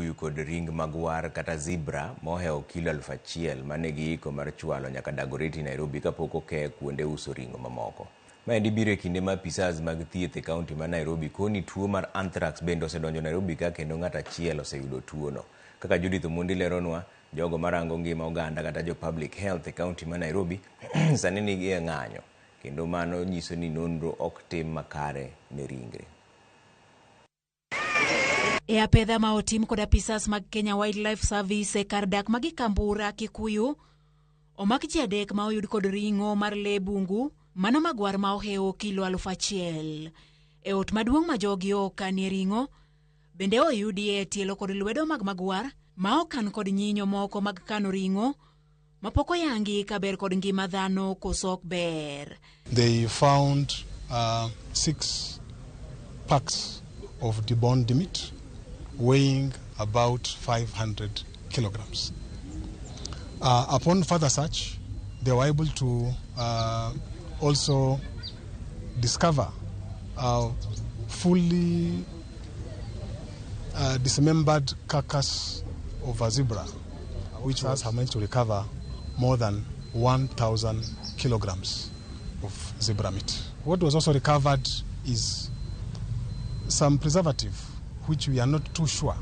Kikuyu kod ring magwar kata zebra moheo kilo 1,000 manegi iko mar chwalo nyaka Dagoretti Nairobi kapok oke kuonde uso ringo mamoko. Maendi biro e kinde ma apisas mag thieth e kaunti ma Nairobi koni tuo mar anthrax bende osedonjo Nairobi ka kendo ng'at achiel oseyudo tuono. Kaka Judith Omondi leronwa, jogo marango ngima oganda kata jo public health e kaunti ma Nairobi sani nigi e ng'anyo, kendo mano nyiso ni nonro ok tim makare ne ringre. E apedha ma otim kod apisas mag Kenya Wildlife Service e kar dak magi Kambura, Kikuyu, omak ji adek ma oyud kod ringo mar lee bungu, mano magwar ma oheo kilo 1,000. E ot maduong' ma jogi okanie ringo, bende oyudie tielo kod lwedo mag magwar ma okan kod nyinyo moko mag kano ringo, mapoko yangi kaber kod ngima dhano kosok ber. They found 6 packs of deboned meat weighing about 500 kilograms. Upon further search, they were able to also discover fully dismembered carcass of a zebra, which has managed to recover more than 1,000 kilograms of zebra meat. What was also recovered is some preservative, which we are not too sure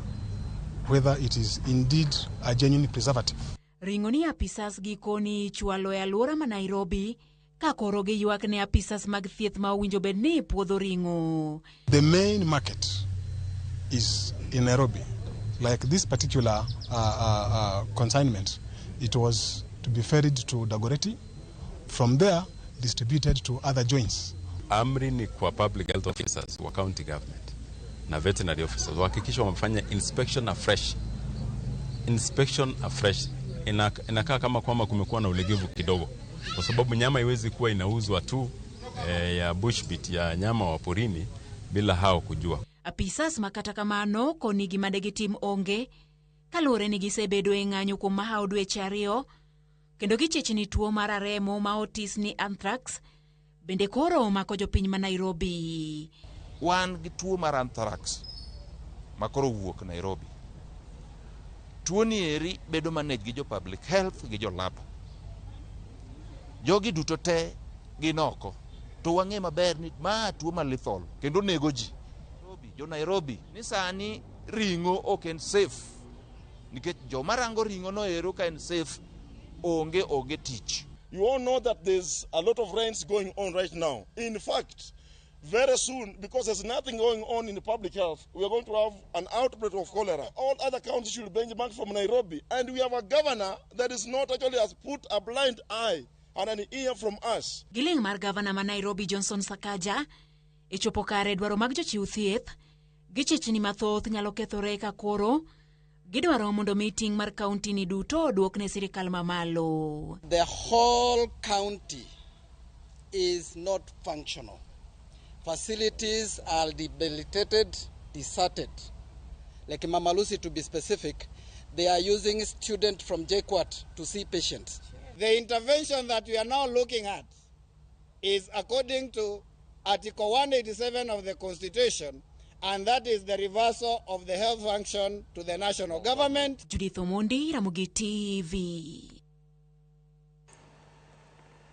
whether it is indeed a genuine preservative. Ringo ni apisas gikoni chwalo e alwora ma Nairobi, ka koro gi ywak ne apisas mag thieth ma owinjo bed ni puodho ringo. The main market is in Nairobi. Like this particular consignment, it was to be ferried to Dagoretti, from there distributed to other joints. Amri ni kwa public health officers wa county government na veterinary officers wahakikisha wamefanya inspection afresh. Inspection afresh inakaa kama kwamba kumekuwa na ulegevu kidogo, kwa sababu nyama haiwezi kuwa inauzwa tu ya bushmeat, ya nyama wa porini bila hao kujua. Apisas makata kamano koni gimadegi tim onge kalure ni gisebedo e ng'anyo kuom mahao dweche 2 kendo gichechni tuo mar remo ma otis ni anthrax bende koro omako jopiny ma Nairobi. Wan gi tuo mar anthrax makoro wuok Nairobi. Tuo ni eri bedo manage gi jo public health gi jo lab. Jogi duto te ginoko. To wang'e maber ni ma tuo malethal kendo nego ji. Jo Nairobi ni sani ringo ok en safe. Nikech jo marango ringo no ero ka en safe onge tich. You all know that there's a lot of rains going on right now. In fact, very soon, because there's nothing going on in the public health, we are going to have an outbreak of cholera. All other counties should benchmark from Nairobi. And we have a governor that is not actually has put a blind eye and an ear from us. Giling mar governor ma Nairobi Johnson Sakaja, ichopo kare dwaro mag jochiw thieth, gichechni mathoth nyalo kethore ka koro, gidwaro mondo meeting mar county ni duto duok ne sirikal mamalo. The whole county is not functional. Facilities are debilitated, deserted. Like Mama Lucy, to be specific, they are using students from JKUAT to see patients. The intervention that we are now looking at is according to Article 187 of the Constitution, and that is the reversal of the health function to the national government. Judith Omondi, Ramogi TV.